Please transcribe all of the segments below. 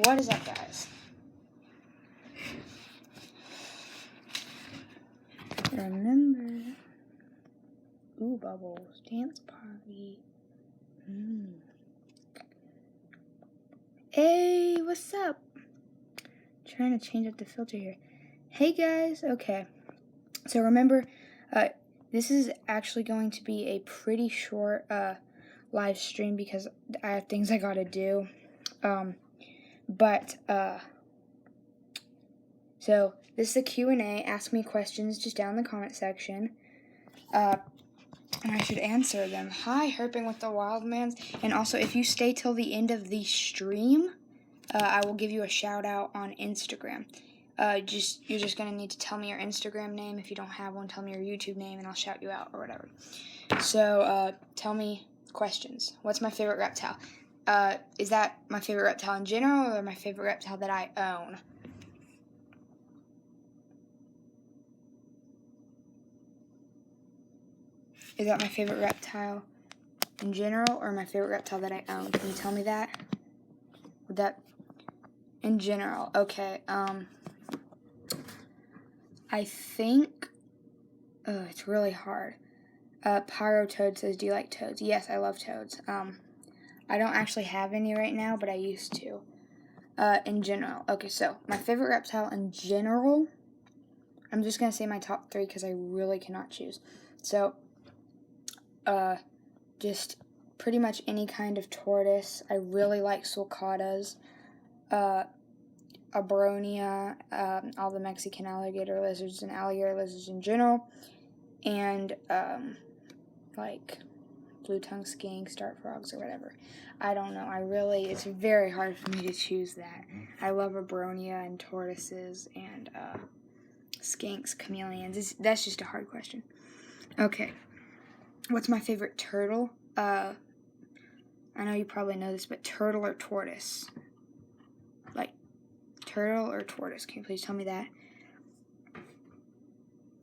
what is up, guys? Remember, ooh, bubbles, dance party. Hey, what's up? Trying to change up the filter here. Hey guys, okay. So remember, this is actually going to be a pretty short live stream because I have things I gotta do. So this is a Q&A. Ask me questions just down in the comment section. And I should answer them. Hi, Herping with the Wildmans. And also, if you stay till the end of the stream, I will give you a shout out on Instagram. You're just gonna need to tell me your Instagram name. If you don't have one, tell me your YouTube name, and I'll shout you out or whatever. So tell me questions. What's my favorite reptile? Is that my favorite reptile in general, or my favorite reptile that I own? Is that my favorite reptile in general, or my favorite reptile that I own? Can you tell me that? Would that in general? Okay. I think it's really hard. Pyro Toad says, "Do you like toads?" Yes, I love toads. I don't actually have any right now, but I used to. In general. Okay, so my favorite reptile in general, I'm just going to say my top 3 because I really cannot choose. So, just pretty much any kind of tortoise. I really like sulcatas, abronia, all the Mexican alligator lizards and alligator lizards in general, and like blue-tongued skinks, dart frogs, or whatever. I don't know. It's very hard for me to choose that. I love abronia and tortoises and skinks, chameleons. That's just a hard question. Okay. What's my favorite turtle? I know you probably know this, but turtle or tortoise? Like, turtle or tortoise? Can you please tell me that?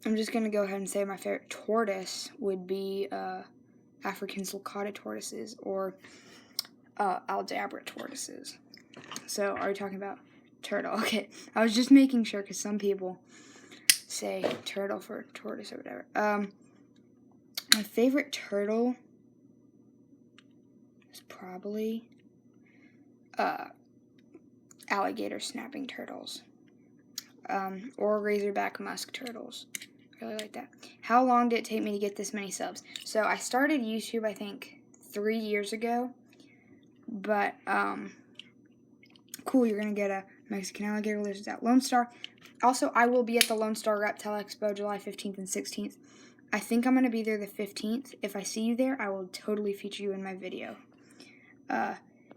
I'm just going to go ahead and say my favorite tortoise would be African sulcata tortoises or Aldabra tortoises. So, are we talking about turtle? Okay, I was just making sure because some people say turtle for tortoise or whatever. My favorite turtle is probably alligator snapping turtles or razorback musk turtles. Really like that. How long did it take me to get this many subs? So I started YouTube, I think, 3 years ago. But, cool, you're going to get a Mexican alligator lizard at Lone Star. Also, I will be at the Lone Star Reptile Expo July 15th and 16th. I think I'm going to be there the 15th. If I see you there, I will totally feature you in my video.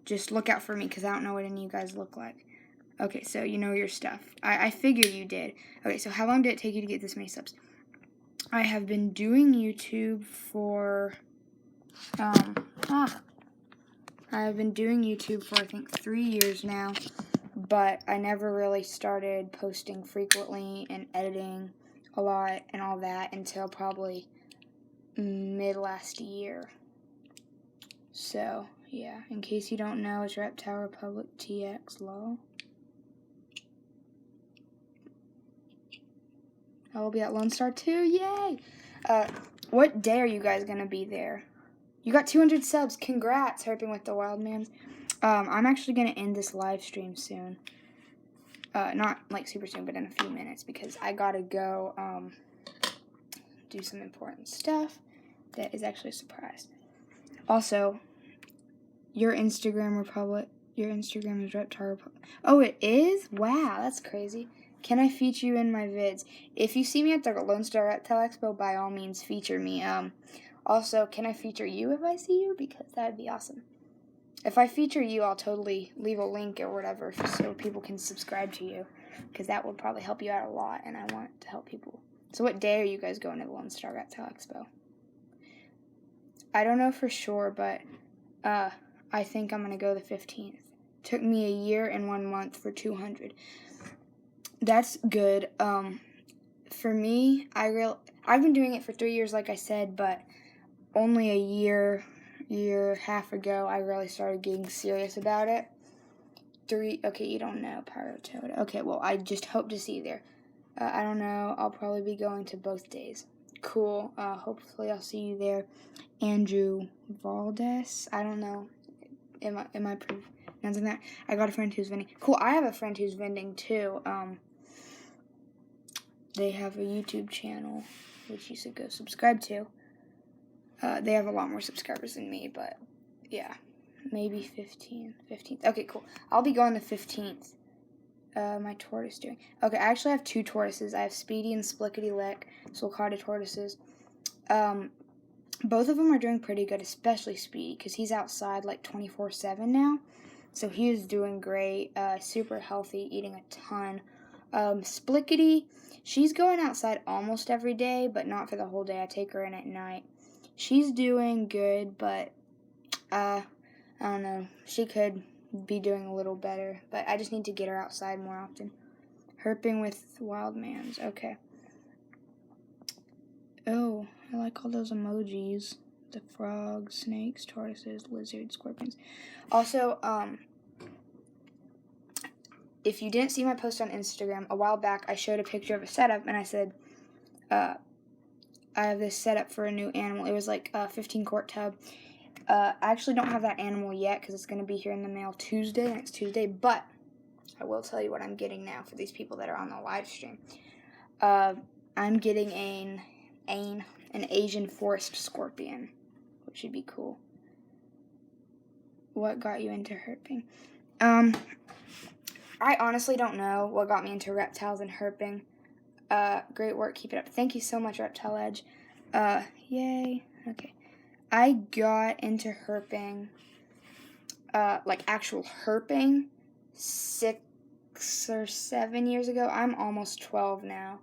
Just look out for me because I don't know what any of you guys look like. Okay, so you know your stuff. I figured you did. Okay, so how long did it take you to get this many subs? I have been doing YouTube for, I've been doing YouTube for, I think, 3 years now, but I never really started posting frequently and editing a lot and all that until probably mid last year. So, yeah, in case you don't know, it's Reptile Republic TX Law. I will be at Lone Star too, yay! What day are you guys gonna be there? You got 200 subs, congrats, Herping with the Wildmans. I'm actually gonna end this live stream soon. Not like super soon, but in a few minutes, because I gotta go, do some important stuff that is actually a surprise. Also, your Instagram is Reptile Republic. Oh, it is? Wow, that's crazy. Can I feature you in my vids? If you see me at the Lone Star Reptile Expo, by all means, feature me. Also, can I feature you if I see you? Because that would be awesome. If I feature you, I'll totally leave a link or whatever so people can subscribe to you. Because that would probably help you out a lot, and I want to help people. So what day are you guys going to the Lone Star Reptile Expo? I don't know for sure, but I think I'm going to go the 15th. Took me a year and 1 month for 200. That's good. For me, I've been doing it for 3 years, like I said, but only a year and a half ago, I really started getting serious about it. 3. Okay, you don't know Pyrotoad. Okay, well, I just hope to see you there. I don't know. I'll probably be going to both days. Cool. Hopefully I'll see you there. Andrew Valdez. I don't know. Am I pronouncing that? I got a friend who's vending. Cool. I have a friend who's vending too. They have a YouTube channel, which you should go subscribe to. They have a lot more subscribers than me, but yeah, maybe 15th. Okay, cool. I'll be going the 15th. My tortoise doing? Okay, I actually have 2 tortoises. I have Speedy and Splickety Lick, sulcata tortoises. Both of them are doing pretty good, especially Speedy, because he's outside like 24/7 now. So he is doing great, super healthy, eating a ton. Splickety, she's going outside almost every day, but not for the whole day. I take her in at night. She's doing good, but I don't know. She could be doing a little better, but I just need to get her outside more often. Herping with wild mans. Okay. Oh, I like all those emojis. The frogs, snakes, tortoises, lizards, scorpions. Also, if you didn't see my post on Instagram, a while back I showed a picture of a setup and I said, I have this setup for a new animal. It was like a 15-quart tub. I actually don't have that animal yet because it's going to be here in the mail next Tuesday, but I will tell you what I'm getting now for these people that are on the live stream. I'm getting an Asian forest scorpion, which should be cool. What got you into herping? I honestly don't know what got me into reptiles and herping. Great work, keep it up. Thank you so much, Reptile Edge. Yay. Okay. I got into herping, like actual herping, 6 or 7 years ago. I'm almost 12 now.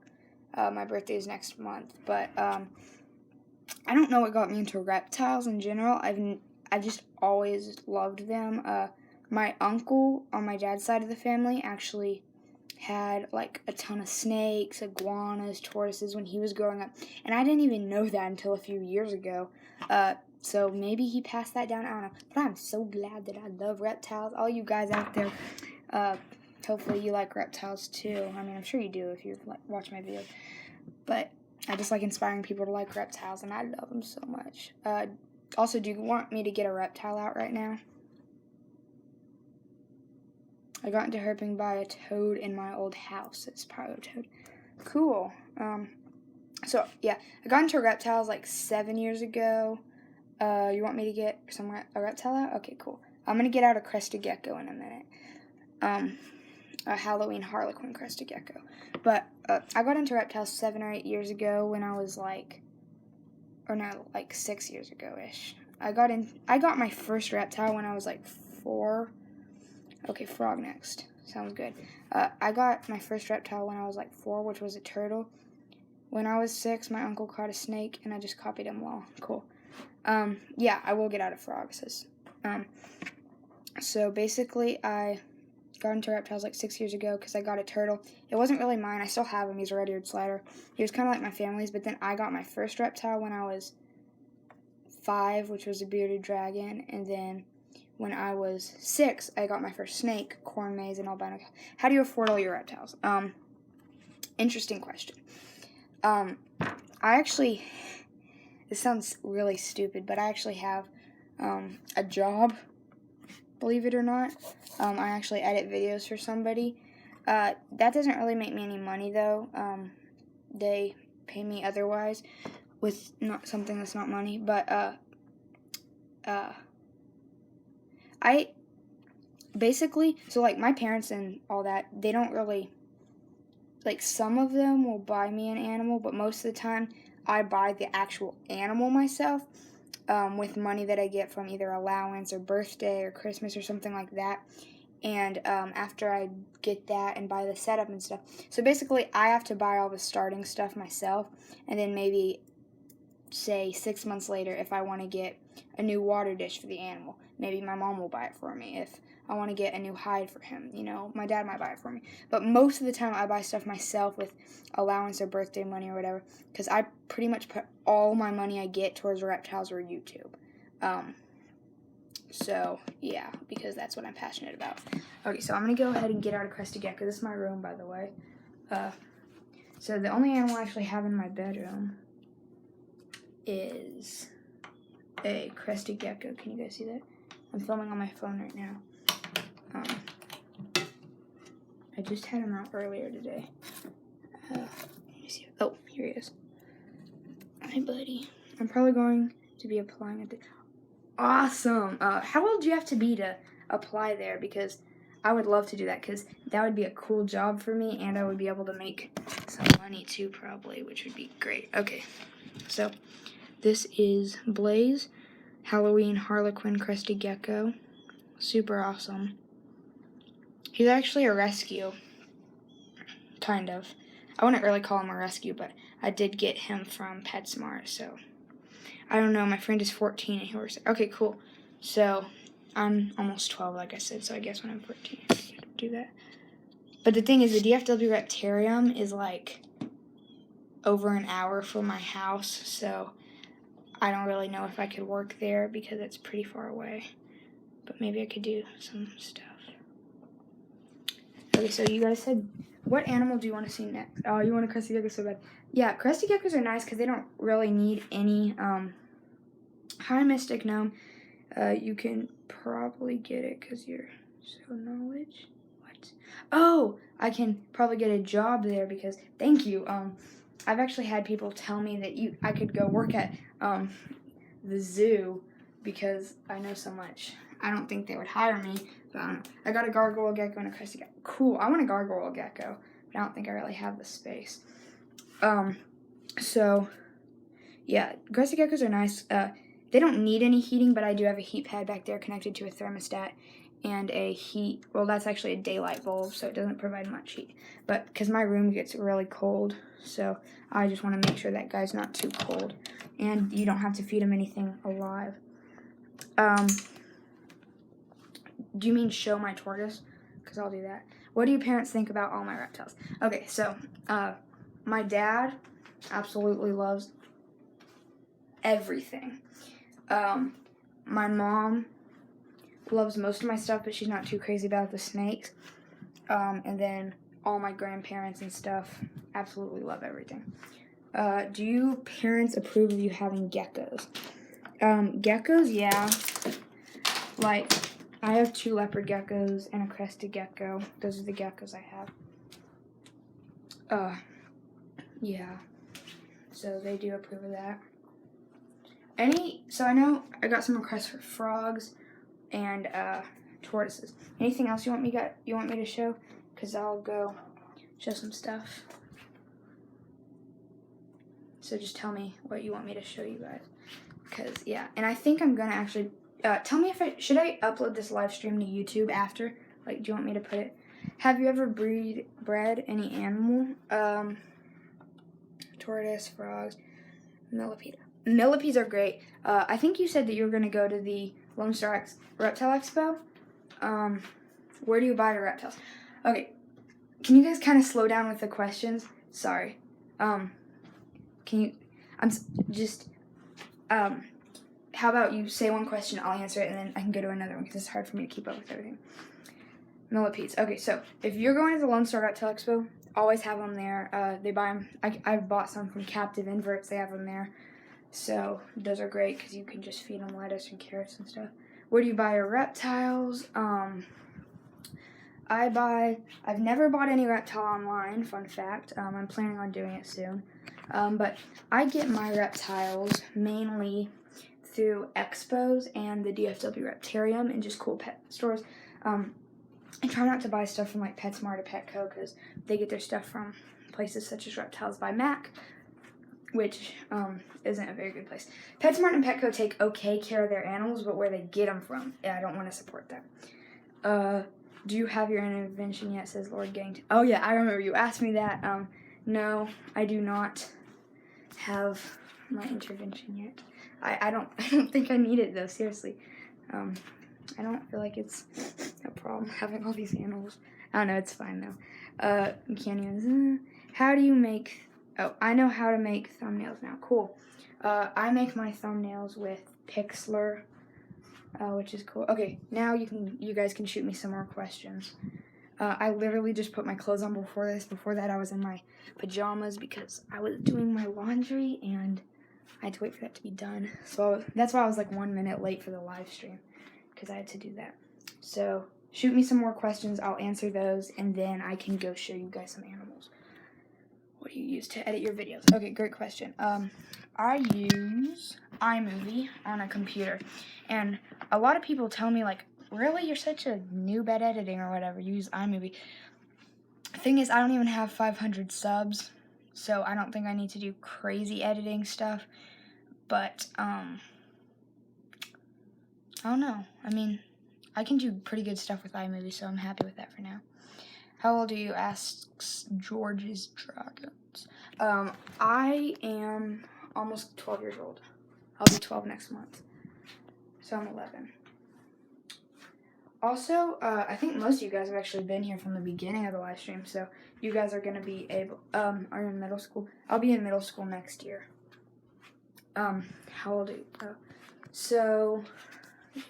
My birthday is next month, but I don't know what got me into reptiles in general. I've just always loved them. My uncle on my dad's side of the family actually had like a ton of snakes, iguanas, tortoises when he was growing up, and I didn't even know that until a few years ago. So maybe he passed that down. I don't know, but I'm so glad that I love reptiles. All you guys out there, hopefully you like reptiles too. I mean, I'm sure you do if you watch my videos. But I just like inspiring people to like reptiles, and I love them so much. Also, do you want me to get a reptile out right now? I got into herping by a toad in my old house. It's Pyrotoad. Cool. So, yeah, I got into reptiles like 7 years ago. You want me to get a reptile out? Okay, cool. I'm going to get out a crested gecko in a minute. A Halloween harlequin crested gecko. But I got into reptiles 7 or 8 years ago when I was like 6 years ago-ish. I got my first reptile when I was like 4. Okay, frog next. Sounds good. I got my first reptile when I was like 4, which was a turtle. When I was 6, my uncle caught a snake, and I just copied him along. Cool. Yeah, I will get out of frogs. So basically, I got into reptiles like 6 years ago because I got a turtle. It wasn't really mine. I still have him. He's a red-eared slider. He was kind of like my family's, but then I got my first reptile when I was 5, which was a bearded dragon, and then when I was 6, I got my first snake, corn maze, and albino cow. How do you afford all your reptiles? Interesting question. I actually, this sounds really stupid, but I actually have a job, believe it or not. I actually edit videos for somebody. That doesn't really make me any money, though. They pay me otherwise with not something that's not money, but I basically, so like my parents and all that, they don't really, like some of them will buy me an animal, but most of the time I buy the actual animal myself with money that I get from either allowance or birthday or Christmas or something like that. And after I get that and buy the setup and stuff, so basically I have to buy all the starting stuff myself, and then maybe say 6 months later, if I want to get a new water dish for the animal, maybe my mom will buy it for me. If I want to get a new hide for him, my dad might buy it for me. But most of the time I buy stuff myself with allowance or birthday money or whatever, because I pretty much put all my money I get towards reptiles or YouTube. So, yeah, because that's what I'm passionate about. Okay, so I'm going to go ahead and get out a crested gecko. This is my room, by the way. So the only animal I actually have in my bedroom is a crested gecko. Can you guys see that? I'm filming on my phone right now. I just had him out earlier today. Let me see. Oh, here he is. Hi, buddy. I'm probably going to be applying at the... Awesome. How old do you have to be to apply there? Because I would love to do that, because that would be a cool job for me, and I would be able to make some money too, probably, which would be great. Okay, so this is Blaze, Halloween Harlequin Crested Gecko. Super awesome. He's actually a rescue, kind of. I wouldn't really call him a rescue, but I did get him from PetSmart, so I don't know. My friend is 14 and he works there. Okay, cool. So I'm almost 12, like I said, so I guess when I'm 14, I can do that. But the thing is, the DFW Reptarium is like over an hour from my house, so I don't really know if I could work there because it's pretty far away. But maybe I could do some stuff. Okay, so you guys said, what animal do you want to see next? Oh, you want a crested gecko so bad. Yeah, crested geckos are nice because they don't really need any... Hi, Mystic Gnome. You can probably get it because you're so knowledge. What? Oh, I can probably get a job there because... Thank you. I've actually had people tell me that I could go work at the zoo because I know so much. I don't think they would hire me, but I don't know. I got a gargoyle gecko and a crested gecko. Cool. I want a gargoyle gecko, but I don't think I really have the space. So, yeah, crested geckos are nice. They don't need any heating, but I do have a heat pad back there connected to a thermostat and a heat, well, that's actually a daylight bulb, so it doesn't provide much heat. But because my room gets really cold, so I just want to make sure that guy's not too cold. And you don't have to feed him anything alive. Do you mean show my tortoise? Because I'll do that. What do your parents think about all my reptiles? Okay, so my dad absolutely loves everything. My mom loves most of my stuff, but she's not too crazy about the snakes. And then all my grandparents and stuff absolutely love everything. Do you parents approve of you having geckos? Geckos, yeah. Like, I have 2 leopard geckos and a crested gecko. Those are the geckos I have. Yeah. So they do approve of that. So I know I got some requests for frogs and tortoises. Anything else you want me to show? Because I'll go show some stuff. So just tell me what you want me to show you guys. Because, yeah. And I think I'm going to actually... tell me should I upload this live stream to YouTube after? Like, do you want me to put it? Have you ever bred any animal? Tortoise, frogs, millipede. Millipedes are great. I think you said that you were going to go to the Lone Star Reptile Expo. Where do you buy your reptiles? Okay, can you guys kind of slow down with the questions? Sorry. How about you say one question, I'll answer it, and then I can go to another one because it's hard for me to keep up with everything. Millipedes. Okay, so if you're going to the Lone Star Reptile Expo, always have them there. They buy them. I've bought some from Captive Inverts. They have them there. So those are great because you can just feed them lettuce and carrots and stuff. Where do you buy your reptiles? I've never bought any reptile online, fun fact. I'm planning on doing it soon. But I get my reptiles mainly through expos and the DFW Reptarium and just cool pet stores. I try not to buy stuff from like PetSmart or Petco because they get their stuff from places such as Reptiles by Mac, which isn't a very good place. PetSmart and Petco take okay care of their animals, but where they get them from, I don't want to support them. Do you have your intervention yet, says Lord Gangton. Oh yeah, I remember you asked me that. No, I do not have my intervention yet. I don't think I need it though, seriously. I don't feel like it's a problem having all these animals. I don't know, it's fine though. How do you make... Oh, I know how to make thumbnails now. Cool. I make my thumbnails with Pixlr. which is cool. Okay, now you guys can shoot me some more questions. I literally just put my clothes on before this. Before that, I was in my pajamas because I was doing my laundry and I had to wait for that to be done. So that's why I was like 1 minute late for the live stream, because I had to do that. So shoot me some more questions. I'll answer those, and then I can go show you guys some animals. What do you use to edit your videos? Okay, great question. I use iMovie on a computer, and a lot of people tell me, like, really, you're such a noob at editing or whatever, you use iMovie. The thing is, I don't even have 500 subs, so I don't think I need to do crazy editing stuff, but, I don't know. I mean, I can do pretty good stuff with iMovie, so I'm happy with that for now. How old are you? Asks George's Dragons. I am almost 12 years old. I'll be 12 next month. So I'm 11. Also, I think most of you guys have actually been here from the beginning of the live stream, so you guys are gonna be are in middle school. I'll be in middle school next year. How old are you? So, yeah.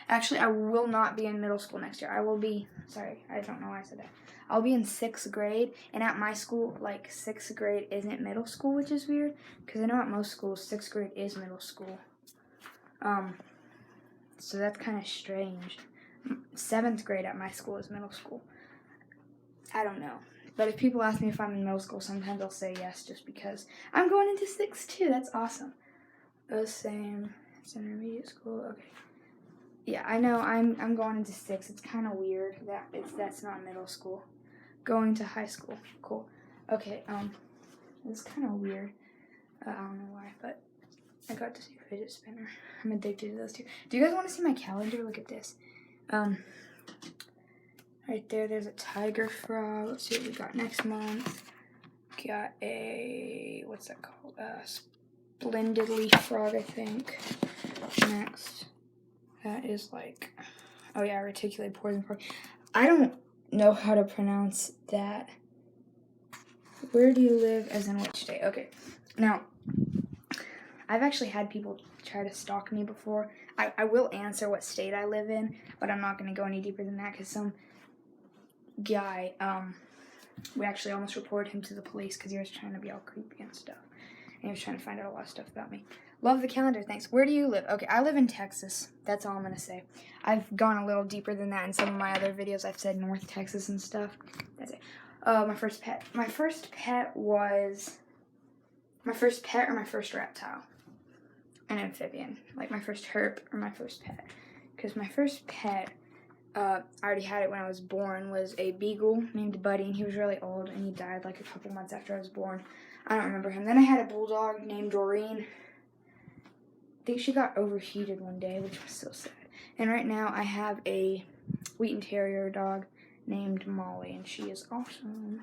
Actually, I will not be in middle school next year. I will be, sorry, I don't know why I said that. I'll be in 6th grade, and at my school, like, 6th grade isn't middle school, which is weird, because I know at most schools, 6th grade is middle school. So that's kind of strange. 7th grade at my school is middle school. I don't know. But if people ask me if I'm in middle school, sometimes I'll say yes, just because I'm going into 6th too. That's awesome. The same. It's intermediate school. Okay. Yeah, I know. I'm going into 6th. It's kind of weird that that's not middle school. Going to high school. Cool. Okay. It's kind of weird. I don't know why, but I got to see a fidget spinner. I'm addicted to those two. Do you guys want to see my calendar? Look at this. Right there's a tiger frog. Let's see what we got next month. Got a, what's that called? Splendid leaf frog, I think. Next. That is like, oh yeah, reticulated poison frog. I don't know how to pronounce that. Where do you live, as in which state? Okay. Now, I've actually had people try to stalk me before. I will answer what state I live in, but I'm not going to go any deeper than that because some guy, we actually almost reported him to the police because he was trying to be all creepy and stuff. And he was trying to find out a lot of stuff about me. Love the calendar, thanks. Where do you live? Okay, I live in Texas. That's all I'm going to say. I've gone a little deeper than that in some of my other videos. I've said North Texas and stuff. That's it. My first pet. My first pet was my first pet or my first reptile. An amphibian. Like my first herp or my first pet. Because my first pet, I already had it when I was born, was a beagle named Buddy, and he was really old, and he died like a couple months after I was born. I don't remember him. Then I had a bulldog named Doreen. I think she got overheated one day, which was so sad. And right now I have a Wheaten Terrier dog named Molly, and she is awesome.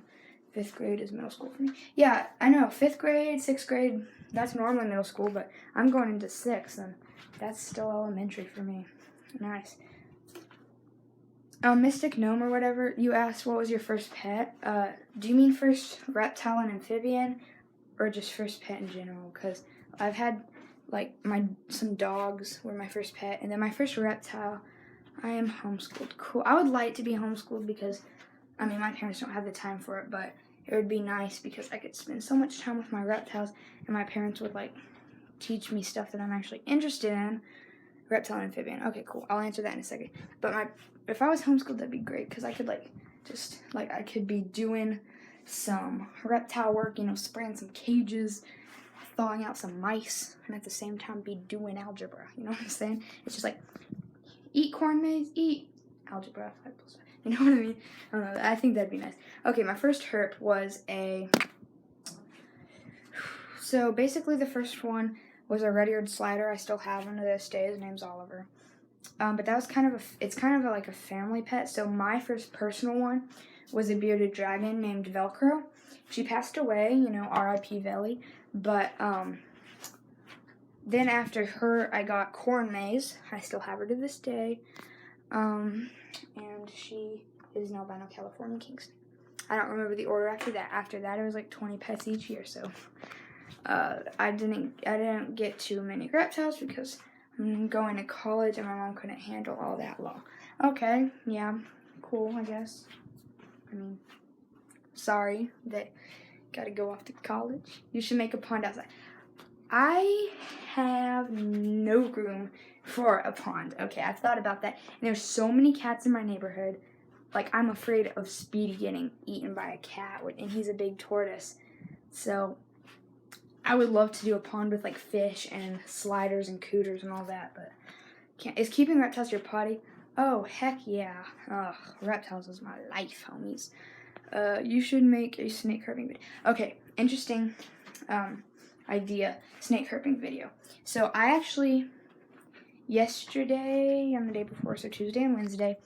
5th grade is middle school for me. Yeah, I know, 5th grade, 6th grade, that's normally middle school, but I'm going into 6th, and that's still elementary for me. Nice. Mystic Gnome or whatever, you asked what was your first pet. Do you mean first reptile and amphibian, or just first pet in general? Because I've had, like, some dogs were my first pet, and then my first reptile, I am homeschooled. Cool. I would like to be homeschooled because, I mean, my parents don't have the time for it, but it would be nice because I could spend so much time with my reptiles, and my parents would, like, teach me stuff that I'm actually interested in. Reptile and amphibian. Okay, cool. I'll answer that in a second. But if I was homeschooled, that'd be great because I could, like, just, like, I could be doing some reptile work, you know, spraying some cages, thawing out some mice, and at the same time be doing algebra. You know what I'm saying? It's just like, eat corn maze, eat algebra, 5 plus 5. You know what I mean? I don't know. I think that'd be nice. Okay, my first herp was so basically the first one was a red-eared slider. I still have him to this day. His name's Oliver. But that was it's kind of like a family pet. So my first personal one was a bearded dragon named Velcro. She passed away, you know, R.I.P. Velly. But then after her, I got Corn Maze. I still have her to this day. And she is in Albino, California, Kingston. I don't remember the order after that. After that, it was like 20 pets each year. So I didn't get too many reptiles because I'm going to college and my mom couldn't handle all that law. Okay, yeah, cool, I guess. I mean, sorry that gotta go off to college. You should make a pond outside. I have no room for a pond. Okay, I've thought about that. And there's so many cats in my neighborhood. Like, I'm afraid of Speedy getting eaten by a cat, and he's a big tortoise. So, I would love to do a pond with, like, fish and sliders and cooters and all that, but can't. Is keeping reptiles your potty? Oh, heck yeah. Ugh, reptiles is my life, homies. You should make a snake herping video. Okay, interesting idea. Snake herping video. So I actually, yesterday and the day before, so Tuesday and Wednesday,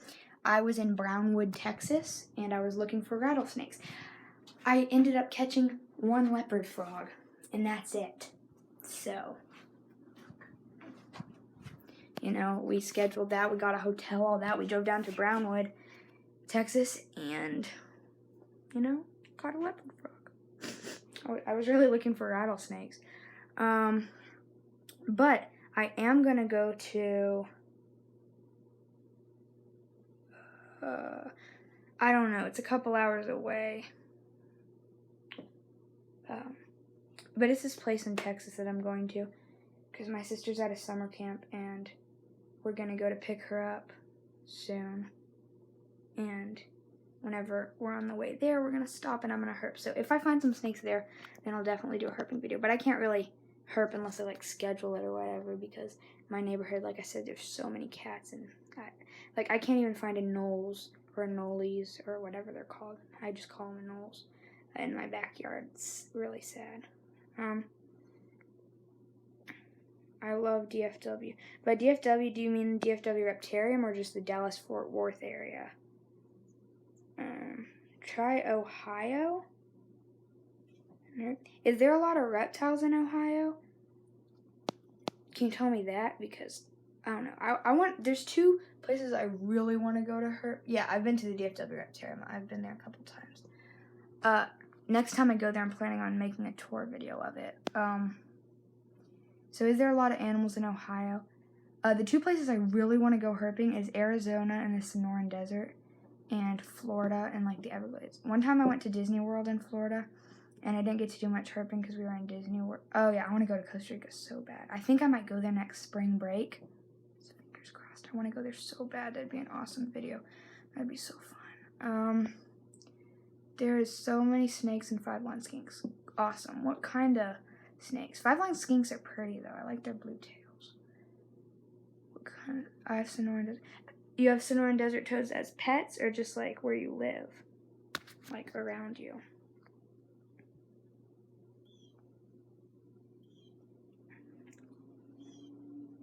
I was in Brownwood, Texas, and I was looking for rattlesnakes. I ended up catching one leopard frog, and that's it. So, you know, we scheduled that. We got a hotel, all that. We drove down to Brownwood, Texas, and, you know, caught a leopard frog. I was really looking for rattlesnakes. But I am going to go to, I don't know, it's a couple hours away. But it's this place in Texas that I'm going to, because my sister's at a summer camp, and we're going to go to pick her up soon. And whenever we're on the way there, we're going to stop and I'm going to herp. So if I find some snakes there, then I'll definitely do a herping video. But I can't really herp unless I, like, schedule it or whatever, because my neighborhood, like I said, there's so many cats, and I can't even find a Knowles or a Knowlies or whatever they're called. I just call them a Knowles in my backyard. It's really sad. I love DFW. By DFW, do you mean DFW Reptarium or just the Dallas-Fort Worth area? Try Ohio? Is there a lot of reptiles in Ohio? Can you tell me that? Because, I don't know. There's two places I really want to go to herp. Yeah, I've been to the DFW Reptarium. I've been there a couple times. Next time I go there, I'm planning on making a tour video of it. So is there a lot of animals in Ohio? The two places I really want to go herping is Arizona and the Sonoran Desert, and Florida and, like, the Everglades. One time I went to Disney World in Florida, and I didn't get to do much herping because we were in Disney World. Oh, yeah, I want to go to Costa Rica so bad. I think I might go there next spring break. So fingers crossed. I want to go there so bad. That'd be an awesome video. That'd be so fun. There is so many snakes and five-line skinks. Awesome. What kind of snakes? Five-line skinks are pretty, though. I like their blue tails. What kind? I have Sonoran Desert. You have Sonoran Desert toads as pets, or just, like, where you live? Like, around you?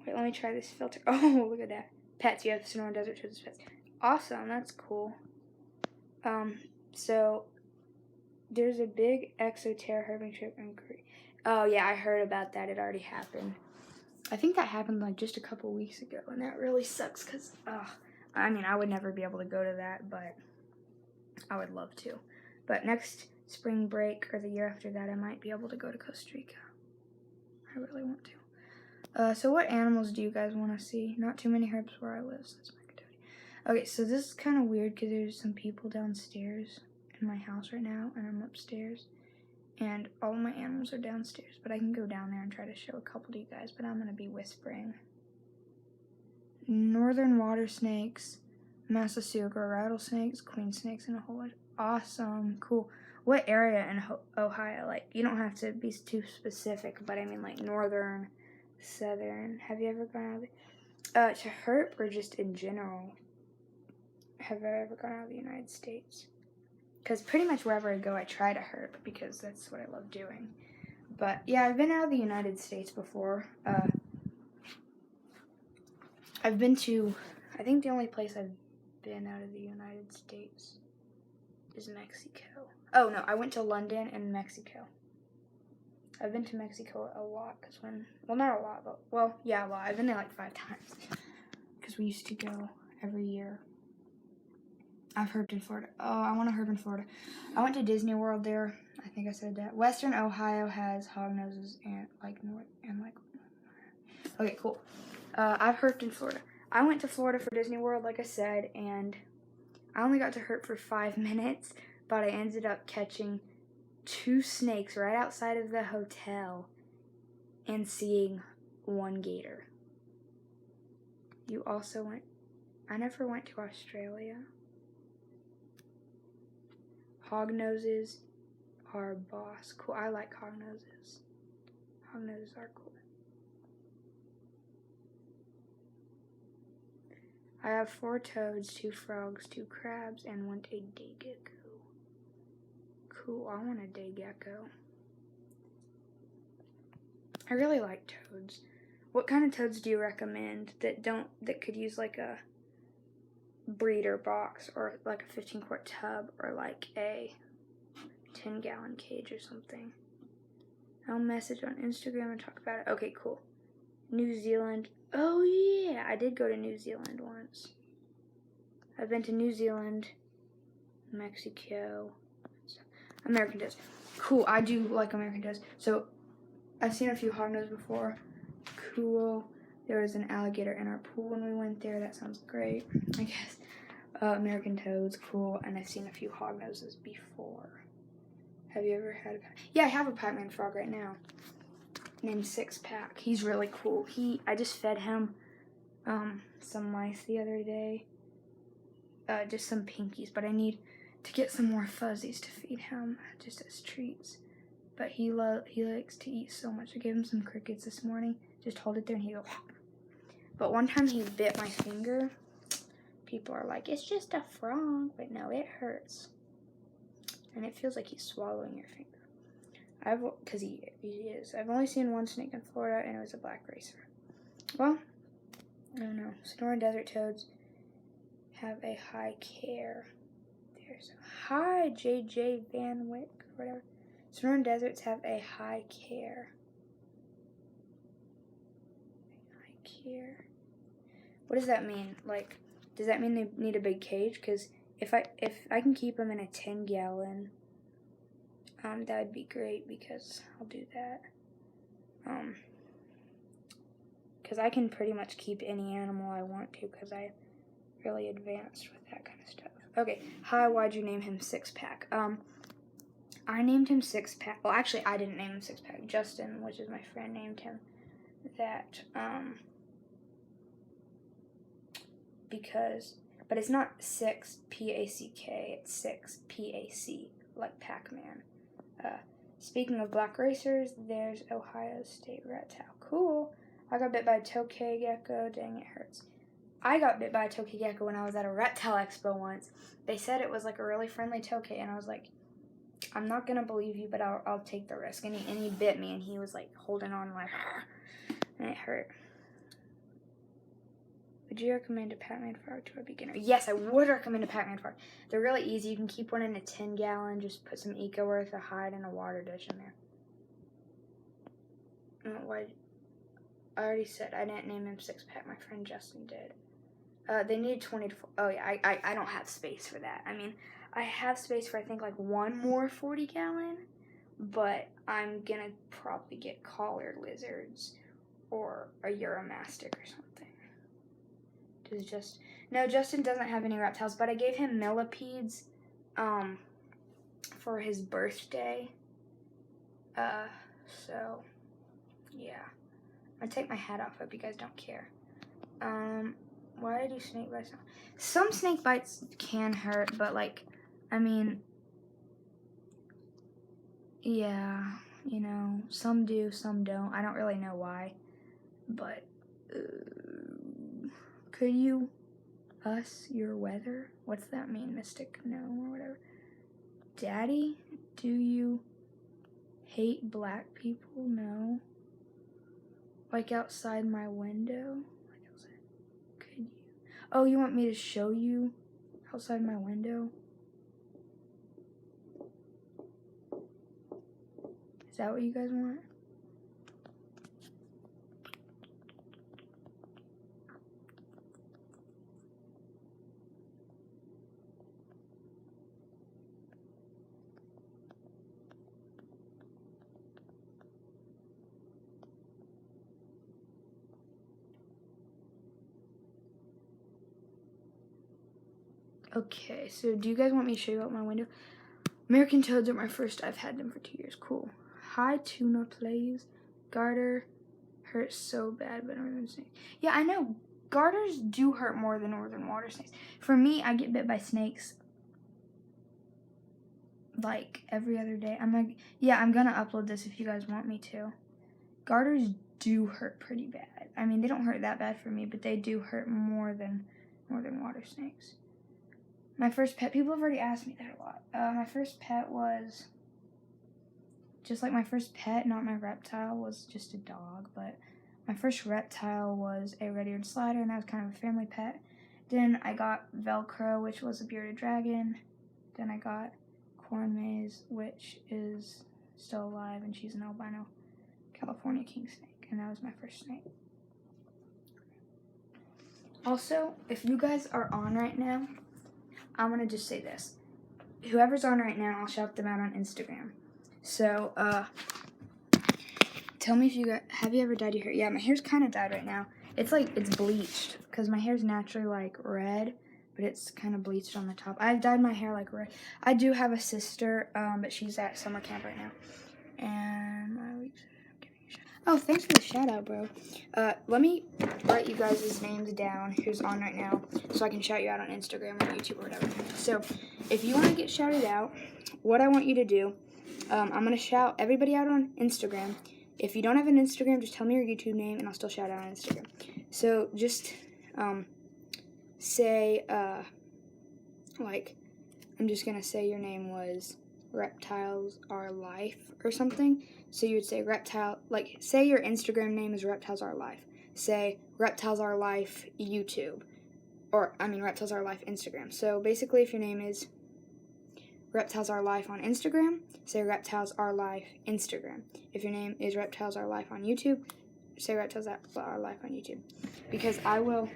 Wait, let me try this filter. Oh, look at that. Pets. You have Sonoran Desert toads as pets. Awesome. That's cool. So, there's a big exoterra herping trip in Korea. Oh, yeah, I heard about that. It already happened. I think that happened, like, just a couple weeks ago, and that really sucks, because, I mean, I would never be able to go to that, but I would love to. But next spring break, or the year after that, I might be able to go to Costa Rica. I really want to. So what animals do you guys want to see? Not too many herps where I live, so that's my custody. Okay, so this is kind of weird, because there's some people downstairs in my house right now, and I'm upstairs. And all of my animals are downstairs, but I can go down there and try to show a couple to you guys, but I'm going to be whispering. Northern water snakes, Massassauga rattlesnakes, queen snakes, and a whole lot. Awesome, cool. What area in Ohio? Like, you don't have to be too specific, but I mean, like, northern, southern. Have you ever gone out of to herp, or just in general? Have I ever gone out of the United States? Because pretty much wherever I go, I try to herp, because that's what I love doing. But, yeah, I've been out of the United States before. I've been to, I think the only place I've been out of the United States is Mexico. Oh, no, I went to London and Mexico. I've been to Mexico a lot, because well, not a lot, but, well, yeah, a lot. I've been there like 5 times, because we used to go every year. I've herped in Florida. Oh, I want to herp in Florida. I went to Disney World there. I think I said that. Western Ohio has hognoses and, like, north, and, like, okay, cool. I've herped in Florida. I went to Florida for Disney World, like I said, and I only got to herp for 5 minutes, but I ended up catching 2 snakes right outside of the hotel and seeing 1 gator. You also went... I never went to Australia. Hognoses are boss. Cool. I like hognoses. Hognoses are cool. I have 4 toads, 2 frogs, 2 crabs, and want a day gecko. Cool, I want a day gecko. I really like toads. What kind of toads do you recommend that could use like a breeder box or like a 15-quart tub or like a 10-gallon cage or something? I'll message on Instagram and talk about it. Okay, cool. New Zealand. Oh yeah, I did go to New Zealand once. I've been to New Zealand, Mexico, American toads. Cool, I do like American toads. So I've seen a few hognoses before. Cool. There was an alligator in our pool when we went there. That sounds great, I guess. American toads, cool. And I've seen a few hognoses before. Have you ever had a... Yeah, I have a Pac-Man frog right now named Six Pack. He's really cool. I just fed him some mice the other day. Just some pinkies, but I need to get some more fuzzies to feed him just as treats. But he likes to eat so much. I gave him some crickets this morning. Just hold it there and he goes. But one time he bit my finger. People are like, it's just a frog. But no, it hurts. And it feels like he's swallowing your finger. Because he is. I've only seen 1 snake in Florida, and it was a black racer. Well, I don't know. Sonoran desert toads have a high care. There's a hi, JJ Van Wyck, or whatever. Sonoran deserts have a high care. High care. What does that mean? Like, does that mean they need a big cage? Because if I can keep them in a 10-gallon, that would be great because I'll do that. Because I can pretty much keep any animal I want to because I'm really advanced with that kind of stuff. Okay, hi, why'd you name him Six Pack? I named him Six Pack. Well, actually, I didn't name him Six Pack. Justin, which is my friend, named him that. But it's not 6 P-A-C-K, it's 6 P-A-C, like Pac-Man. Speaking of black racers, there's Ohio State Reptile. Cool. I got bit by a tokay gecko. Dang, it hurts. I got bit by a tokay gecko when I was at a reptile expo once. They said it was like a really friendly tokay, and I was like, I'm not gonna believe you, but I'll take the risk. And he bit me, and he was like holding on like, and it hurt. Would you recommend a Pac-Man frog to a beginner? Yes, I would recommend a Pac-Man frog. They're really easy. You can keep one in a 10-gallon. Just put some Eco Earth, a hide, and a water dish in there. Why? I already said I didn't name him Six Pack. My friend Justin did. They need 20 to... Oh, yeah, I don't have space for that. I mean, I have space for, I think, like 1 more 40-gallon. But I'm going to probably get collared lizards or a Euromastic or something. No, Justin doesn't have any reptiles, but I gave him millipedes for his birthday. So yeah. I'm gonna take my hat off. Hope you guys don't care. Why do snake bites? Some snake bites can hurt, but like, I mean, yeah, you know, some do, some don't. I don't really know why, but. Could you your weather? What's that mean, Mystic Gnome or whatever? Daddy, do you hate black people? No. Like outside my window? Like outside. Could you? Oh, you want me to show you outside my window? Is that what you guys want? Okay, so do you guys want me to show you out my window? American toads are my first. I've had them for 2 years. Cool. Hi, tuna plays. Garter hurts so bad, but northern snakes. Yeah, I know. Garters do hurt more than northern water snakes. For me, I get bit by snakes like every other day. I'm gonna upload this if you guys want me to. Garters do hurt pretty bad. I mean, they don't hurt that bad for me, but they do hurt more than northern water snakes. My first pet, people have already asked me that a lot. My first pet was just like my first pet, not my reptile, was just a dog, but my first reptile was a red-eared slider, and that was kind of a family pet. Then I got Velcro, which was a bearded dragon. Then I got Corn Maze, which is still alive, and she's an albino California king snake, and that was my first snake. Also, if you guys are on right now, I'm gonna just say this. Whoever's on right now, I'll shout them out on Instagram. So, tell me if have you ever dyed your hair? Yeah, my hair's kind of dyed right now. It's bleached, because my hair's naturally like red, but it's kind of bleached on the top. I've dyed my hair like red. I do have a sister, but she's at summer camp right now. And oh, thanks for the shout out, bro. Let me write you guys' names down who's on right now so I can shout you out on Instagram or YouTube or whatever. So, if you want to get shouted out, what I want you to do, I'm going to shout everybody out on Instagram. If you don't have an Instagram, just tell me your YouTube name and I'll still shout out on Instagram. So, just say, I'm just going to say your name was Reptiles Are Life or something. So you would say Reptile, say your Instagram name is Reptiles Are Life. Say Reptiles Are Life YouTube. Reptiles Are Life Instagram. So basically, if your name is Reptiles Are Life on Instagram, say Reptiles Are Life Instagram. If your name is Reptiles Are Life on YouTube, say Reptiles Are Life on YouTube. Because I will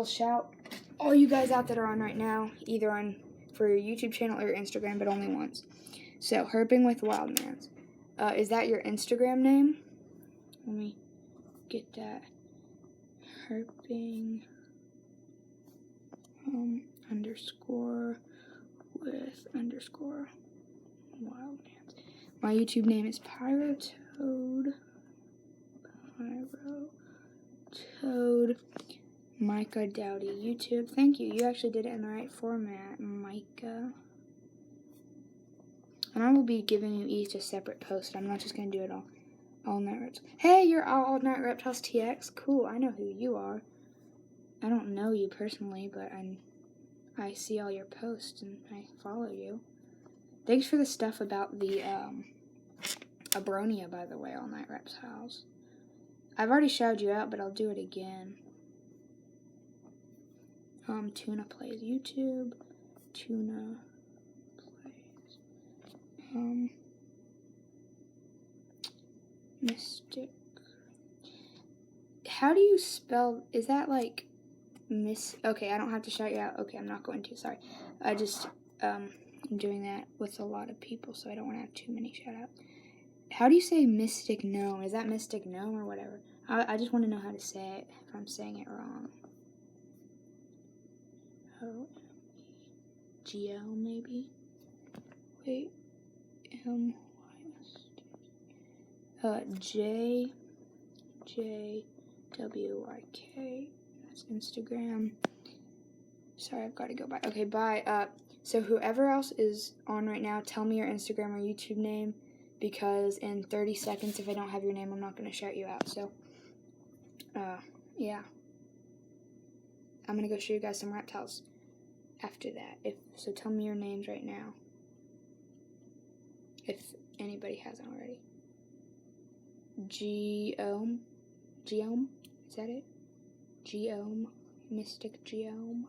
shout all you guys out that are on right now, either for your YouTube channel or your Instagram, but only once. So, Herping with Wildmans. Is that your Instagram name? Let me get that. Herping underscore with underscore Wildmans. My YouTube name is Pyrotoad. Micah Dowdy. YouTube. Thank you. You actually did it in the right format, Micah. And I will be giving you each a separate post. I'm not just going to do it all night reptiles. Hey, you're all night reptiles TX. Cool. I know who you are. I don't know you personally, but I see all your posts and I follow you. Thanks for the stuff about the Abronia, by the way, all night reptiles. I've already shouted you out, but I'll do it again. Tuna Plays YouTube. Tuna Plays. Mystic. How do you spell? Is that like Miss? Okay, I don't have to shout you out. Okay, I'm not going to. Sorry. I just I'm doing that with a lot of people, so I don't want to have too many shout outs. How do you say Mystic Gnome? Is that Mystic Gnome or whatever? I just want to know how to say it if I'm saying it wrong. O-M-E-G-L maybe? Wait. J-W-Y-K. That's Instagram. Sorry, I've got to go by. Okay, bye. So whoever else is on right now, tell me your Instagram or YouTube name, because in 30 seconds, if I don't have your name, I'm not going to shout you out. So, yeah. I'm going to go show you guys some reptiles after that. So tell me your names right now, if anybody hasn't already. Geome? Is that it? Geome? Mystic Geome?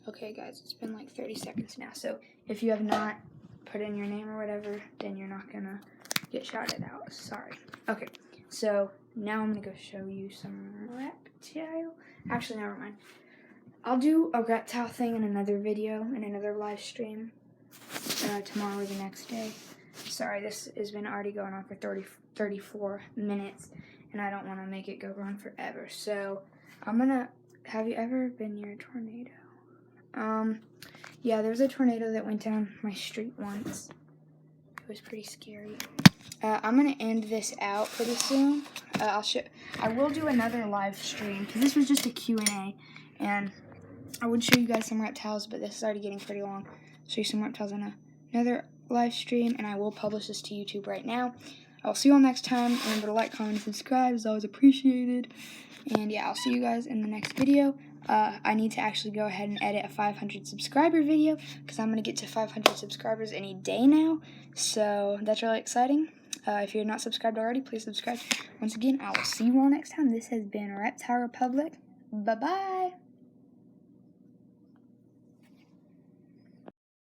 Okay, guys, it's been like 30 seconds now. So if you have not put in your name or whatever, then you're not gonna get shouted out. Sorry. Okay, so now I'm gonna go show you some reptile. Actually, never mind. I'll do a reptile thing in another video, in another live stream, tomorrow or the next day. Sorry, this has been already going on for 34 minutes, and I don't want to make it go on forever. So I'm gonna. Have you ever been near a tornado? Yeah, there's a tornado that went down my street once. It was pretty scary. I'm gonna end this out pretty soon. I will do another live stream because this was just a Q&A, and I would show you guys some reptiles, but this is already getting pretty long. Show you some reptiles in another live stream, and I will publish this to YouTube right now. I'll see you all next time. Remember to like, comment, and subscribe. It's always appreciated. And yeah, I'll see you guys in the next video. I need to actually go ahead and edit a 500 subscriber video because I'm going to get to 500 subscribers any day now. So that's really exciting. If you're not subscribed already, please subscribe. Once again, I will see you all next time. This has been Reptile Republic. Bye-bye.